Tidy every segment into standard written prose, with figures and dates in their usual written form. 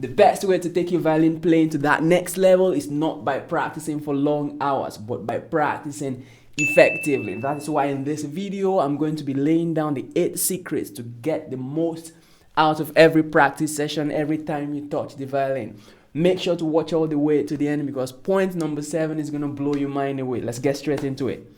The best way to take your violin playing to that next level is not by practicing for long hours, but by practicing effectively. That is why in this video, I'm going to be laying down the 8 secrets to get the most out of every practice session every time you touch the violin. Make sure to watch all the way to the end because point number 7 is going to blow your mind away. Let's get straight into it.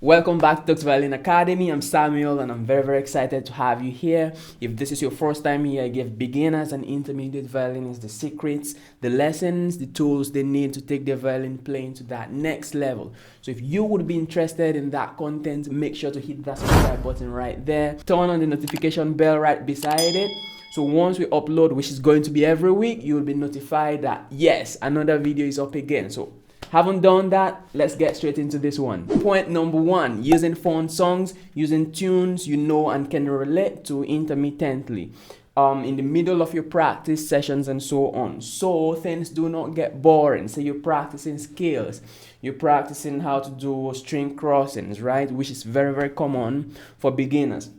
Welcome back to Tux Violin Academy. I'm Samuel and I'm very excited to have you here. If this is your first time here, I give beginners and intermediate violinists the secrets, the lessons, the tools they need to take their violin playing to that next level. So if you would be interested in that content, make sure to hit that subscribe button right there. Turn on the notification bell right beside it. So once we upload, which is going to be every week, you will be notified that yes, another video is up again. So haven't done that, let's get straight into this one. Point number 1, using fun songs, using tunes you know and can relate to intermittently in the middle of your practice sessions and so on. So things do not get boring. Say you're practicing scales, you're practicing how to do string crossings, right? Which is very common for beginners.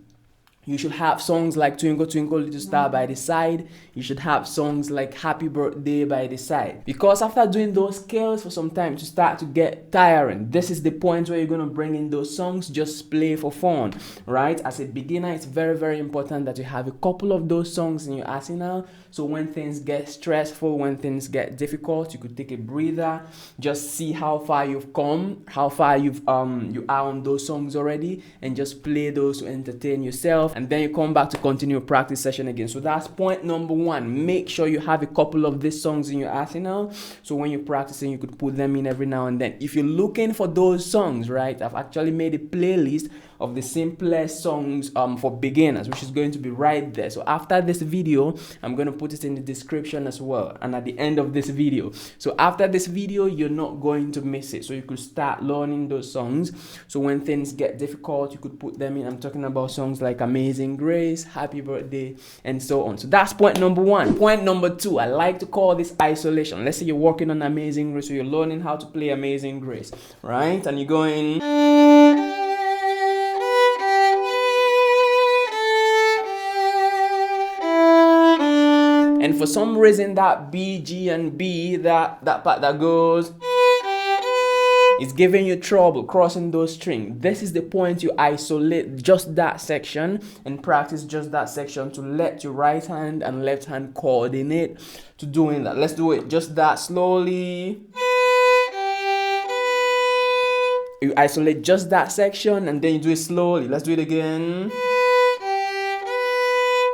You should have songs like Twinkle Twinkle Little Star by the side. You should have songs like Happy Birthday by the side. Because after doing those scales for some time, to start to get tiring. This is the point where you're going to bring in those songs, just play for fun, right? As a beginner, it's very important that you have a couple of those songs in your arsenal. So when things get stressful, when things get difficult, you could take a breather, just see how far you've come, how far you are on those songs already, and just play those to entertain yourself. And then you come back to continue your practice session again. So that's point number 1. Make sure you have a couple of these songs in your arsenal. So when you're practicing, you could put them in every now and then. If you're looking for those songs, right, I've actually made a playlist of the simplest songs for beginners, which is going to be right there. So after this video, I'm going to put it in the description as well and at the end of this video. So after this video, you're not going to miss it. So you could start learning those songs. So when things get difficult, you could put them in. I'm talking about songs like Amazing Grace, Happy Birthday, and so on. So that's point number 1. Point number 2, I like to call this isolation. Let's say you're working on Amazing Grace, so you're learning how to play Amazing Grace, right? And you're going... And for some reason that B, G, and B, that part that goes, it's giving you trouble crossing those strings. This is the point you isolate just that section and practice just that section to let your right hand and left hand coordinate to doing that. Let's do it just that slowly. You isolate just that section and then you do it slowly. Let's do it again.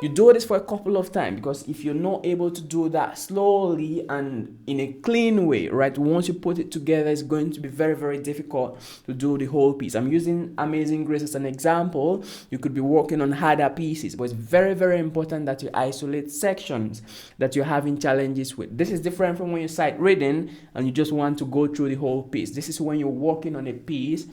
You do this for a couple of times because if you're not able to do that slowly and in a clean way, right, once you put it together, it's going to be very difficult to do the whole piece. I'm using Amazing Grace as an example. You could be working on harder pieces, but it's very important that you isolate sections that you're having challenges with. This is different from when you sight reading and you just want to go through the whole piece. This is when you're working on a piece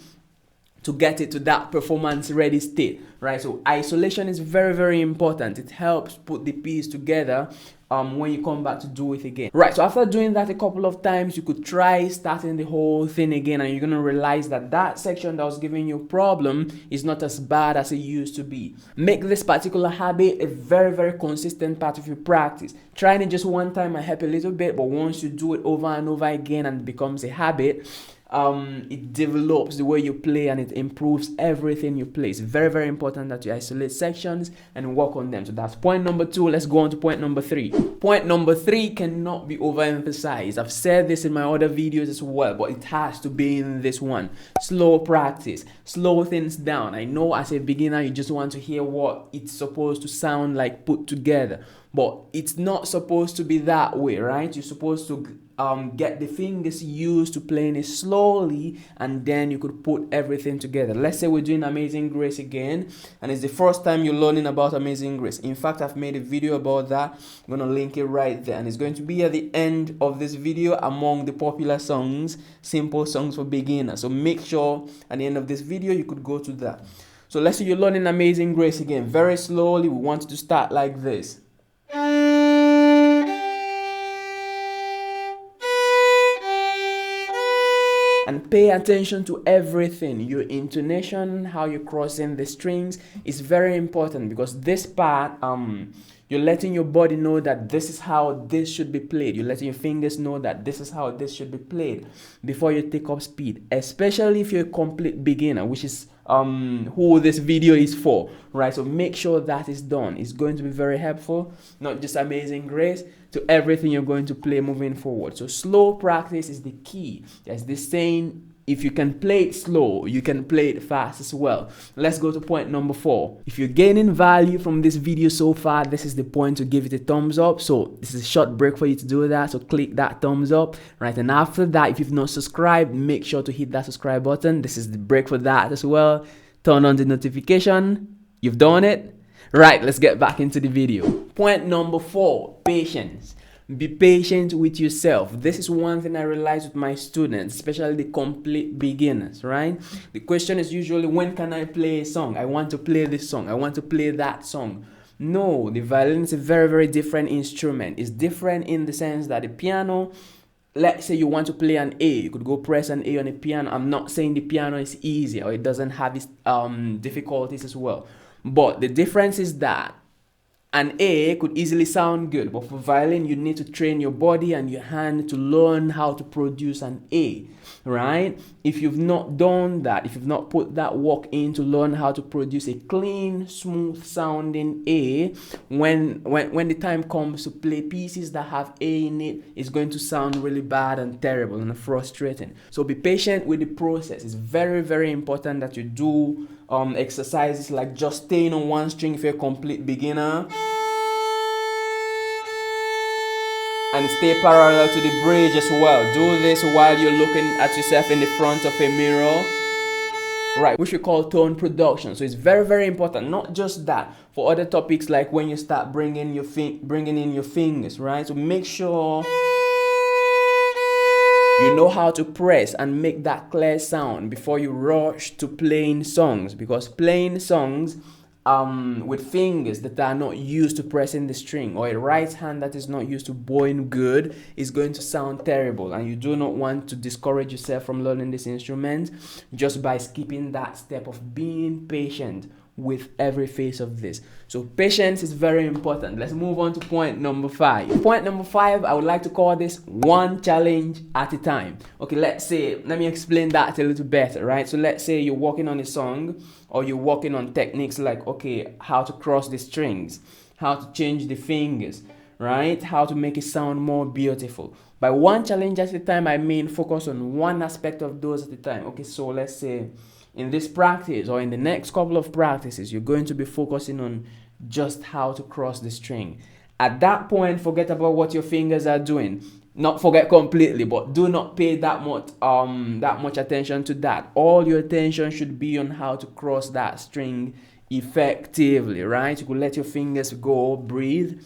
to get it to that performance ready state, right? So isolation is very important. It helps put the piece together when you come back to do it again. Right, so after doing that a couple of times, you could try starting the whole thing again and you're gonna realize that that section that was giving you a problem is not as bad as it used to be. Make this particular habit a very consistent part of your practice. Trying it just one time might help a little bit, but once you do it over and over again and it becomes a habit, it develops the way you play and it improves everything you play. It's very important that you isolate sections and work on them. So that's point number 2. Let's go on to point number 3. Point number 3 cannot be overemphasized. I've said this in my other videos as well, but it has to be in this one. Slow practice. Slow things down. I know as a beginner you just want to hear what it's supposed to sound like put together, but it's not supposed to be that way, right? You're supposed to get the fingers used to playing it slowly and then you could put everything together. Let's say we're doing Amazing Grace again and it's the first time you're learning about Amazing Grace. In fact, I've made a video about that. I'm going to link it right there and it's going to be at the end of this video among the popular songs, simple songs for beginners. So make sure at the end of this video you could go to that. So let's say you're learning Amazing Grace again. Very slowly, we want to start like this. And pay attention to everything. Your intonation, how you're crossing the strings is very important, because this part, you're letting your body know that this is how this should be played. You're letting your fingers know that this is how this should be played before you take up speed, especially if you're a complete beginner, which is who this video is for, right? So make sure that is done. It's going to be very helpful, not just Amazing Grace, to everything you're going to play moving forward. So slow practice is the key. There's this saying, if you can play it slow, you can play it fast as well. Let's go to point number 4. If you're gaining value from this video so far, this is the point to give it a thumbs up. So this is a short break for you to do that. So click that thumbs up, right? And after that, if you've not subscribed, make sure to hit that subscribe button. This is the break for that as well. Turn on the notification. You've done it. Right, let's get back into the video. Point number 4, patience. Be patient with yourself. This is one thing I realize with my students, especially the complete beginners, right? The question is usually, when can I play a song? I want to play this song. I want to play that song. No, the violin is a very, very different instrument. It's different in the sense that the piano, let's say you want to play an A, you could go press an A on a piano. I'm not saying the piano is easy or it doesn't have its difficulties as well. But the difference is that an A could easily sound good, but for violin, you need to train your body and your hand to learn how to produce an A, right? If you've not done that, if you've not put that work in to learn how to produce a clean, smooth sounding A, when the time comes to play pieces that have A in it, it's going to sound really bad and terrible and frustrating. So be patient with the process. It's very, very important that you do exercises like just staying on one string if you're a complete beginner, and stay parallel to the bridge as well. Do this while you're looking at yourself in the front of a mirror, right, which we call tone production. So it's very, very important. Not just that, for other topics like when you start bringing in your fingers, right? So make sure you know how to press and make that clear sound before you rush to playing songs, because playing songs with fingers that are not used to pressing the string, or a right hand that is not used to bowing good, is going to sound terrible, and you do not want to discourage yourself from learning this instrument just by skipping that step of being patient with every phase of this. So patience is very important. Let's move on to point number 5. Point number 5, I would like to call this one challenge at a time. Okay, let me explain that a little better, right? So let's say you're working on a song, or you're working on techniques like, okay, how to cross the strings, how to change the fingers, right? How to make it sound more beautiful. By one challenge at a time, I mean focus on one aspect of those at a time. Okay, so let's say in this practice or in the next couple of practices, you're going to be focusing on just how to cross the string. At that point, forget about what your fingers are doing. Not forget completely, but do not pay that much attention to that. All your attention should be on how to cross that string effectively, right? You could let your fingers go, breathe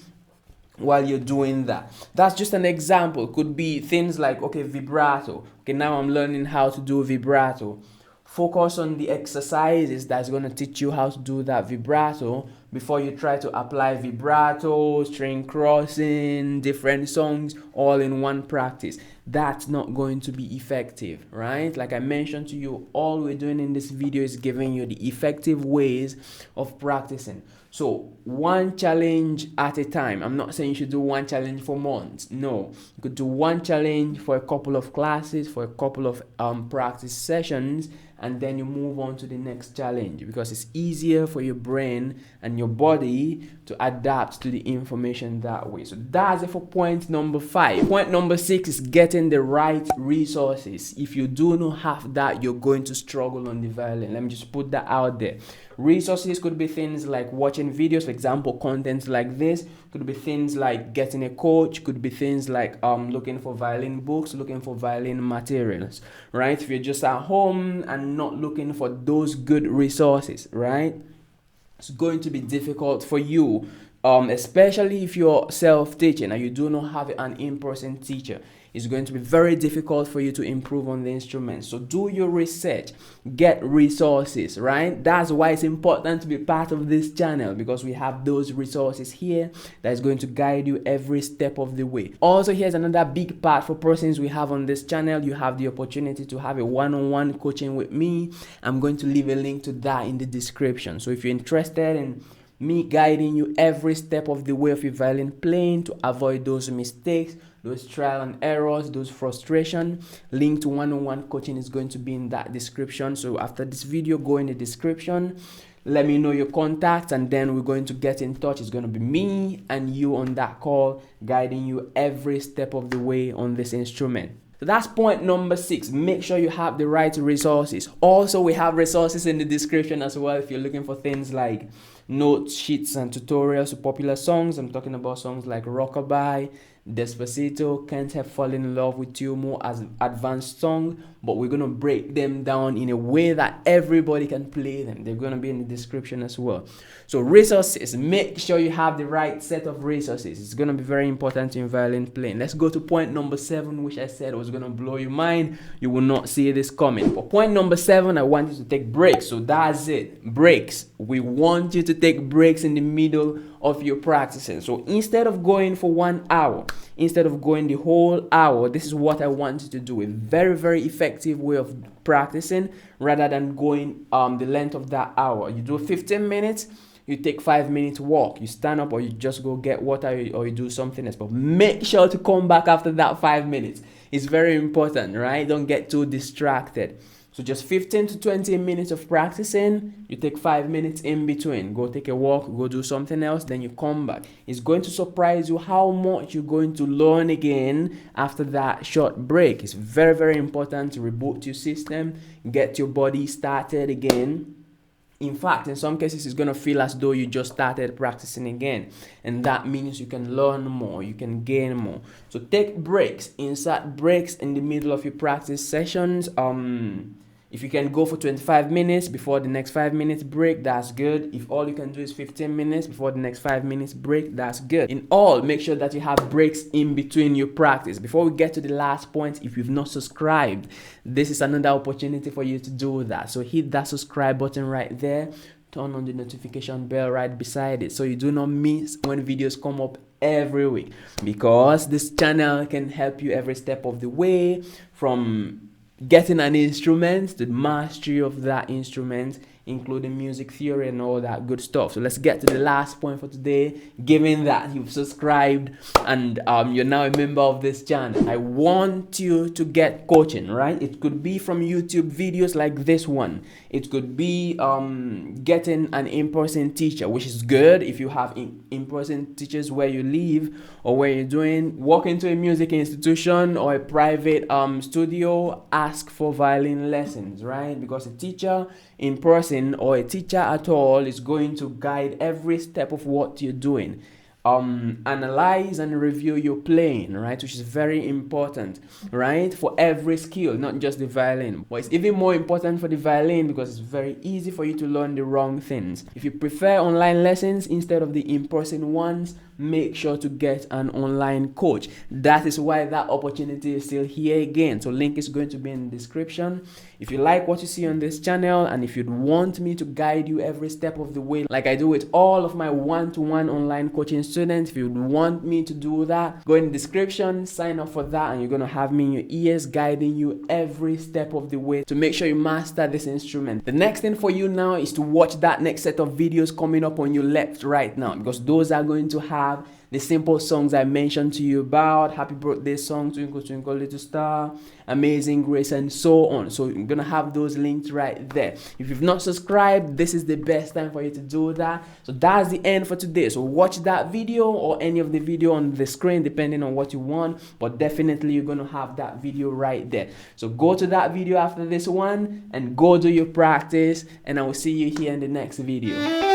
while you're doing that. That's just an example. Could be things like, okay, vibrato. Okay, now I'm learning how to do vibrato. Focus on the exercises that's going to teach you how to do that vibrato before you try to apply vibrato, string crossing, different songs all in one practice. That's not going to be effective, right? Like I mentioned to you, all we're doing in this video is giving you the effective ways of practicing. So one challenge at a time. I'm not saying you should do one challenge for months. No, you could do one challenge for a couple of classes, for a couple of practice sessions, and then you move on to the next challenge, because it's easier for your brain and your body to adapt to the information that way. So that's it for point number 5. Point number 6 is getting the right resources. If you do not have that, you're going to struggle on the violin. Let me just put that out there. Resources could be things like watching videos, for example, content like this. Could be things like getting a coach. Could be things like looking for violin books, looking for violin materials, right? If you're just at home and not looking for those good resources, right, it's going to be difficult for you especially if you're self-teaching and you do not have an in-person teacher. It's going to be very difficult for you to improve on the instrument. So do your research, get resources, right? That's why it's important to be part of this channel, because we have those resources here that is going to guide you every step of the way. Also, here's another big part for persons we have on this channel. You have the opportunity to have a one-on-one coaching with me. I'm going to leave a link to that in the description. So if you're interested in me guiding you every step of the way of your violin playing to avoid those mistakes, those trial and errors, those frustration, link to one-on-one coaching is going to be in that description. So after this video, go in the description, let me know your contact, and then we're going to get in touch. It's going to be me and you on that call, guiding you every step of the way on this instrument. So that's point number 6. Make sure you have the right resources. Also, we have resources in the description as well if you're looking for things like note sheets and tutorials to popular songs. I'm talking about songs like Rockabye, Despacito, Can't Help Falling in Love with You, more as advanced song, but we're going to break them down in a way that everybody can play them. They're going to be in the description as well. So resources, make sure you have the right set of resources. It's going to be very important in violin playing. Let's go to point number 7, which I said was going to blow your mind. You will not see this coming. For point number 7, I want you to take breaks. So that's it, breaks. We want you to take breaks in the middle of your practicing. So instead of going for 1 hour, instead of going the whole hour, this is what I want you to do. A very, very effective way of practicing, rather than going the length of that hour. You do 15 minutes, you take 5 minutes walk, you stand up, or you just go get water, or you do something else. But make sure to come back after that 5 minutes. It's very important, right? Don't get too distracted. So just 15 to 20 minutes of practicing, you take 5 minutes in between. Go take a walk, go do something else, then you come back. It's going to surprise you how much you're going to learn again after that short break. It's very, very important to reboot your system, get your body started again. In fact, in some cases, it's going to feel as though you just started practicing again. And that means you can learn more, you can gain more. So take breaks, insert breaks in the middle of your practice sessions. If you can go for 25 minutes before the next 5 minutes break, that's good. If all you can do is 15 minutes before the next 5 minutes break, that's good. In all, make sure that you have breaks in between your practice. Before we get to the last point, if you've not subscribed, this is another opportunity for you to do that. So hit that subscribe button right there. Turn on the notification bell right beside it so you do not miss when videos come up every week, because this channel can help you every step of the way, from getting an instrument to the mastery of that instrument, including music theory and all that good stuff. So let's get to the last point for today. Given that you've subscribed and you're now a member of this channel, I want you to get coaching, right? It could be from YouTube videos like this one. It could be getting an in-person teacher, which is good if you have in-person teachers where you live or where you're doing. Walk into a music institution or a private studio, ask for violin lessons, right? Because a teacher in person or a teacher at all is going to guide every step of what you're doing. Analyze and review your playing, right, which is very important, right, for every skill, not just the violin. But it's even more important for the violin because it's very easy for you to learn the wrong things. If you prefer online lessons instead of the in-person ones, make sure to get an online coach. That is why that opportunity is still here again. So link is going to be in the description. If you like what you see on this channel, and if you'd want me to guide you every step of the way like I do with all of my one-to-one online coaching students, if you'd want me to do that, go in the description, sign up for that, and you're going to have me in your ears guiding you every step of the way to make sure you master this instrument. The next thing for you now is to watch that next set of videos coming up on your left right now, because those are going to have the simple songs I mentioned to you about: Happy Birthday Song, Twinkle Twinkle Little Star, Amazing Grace, and so on. So you're gonna have those links right there. If you've not subscribed, this is the best time for you to do that. So that's the end for today. So watch that video or any of the video on the screen depending on what you want, but definitely you're gonna have that video right there. So go to that video after this one and go do your practice, and I will see you here in the next video.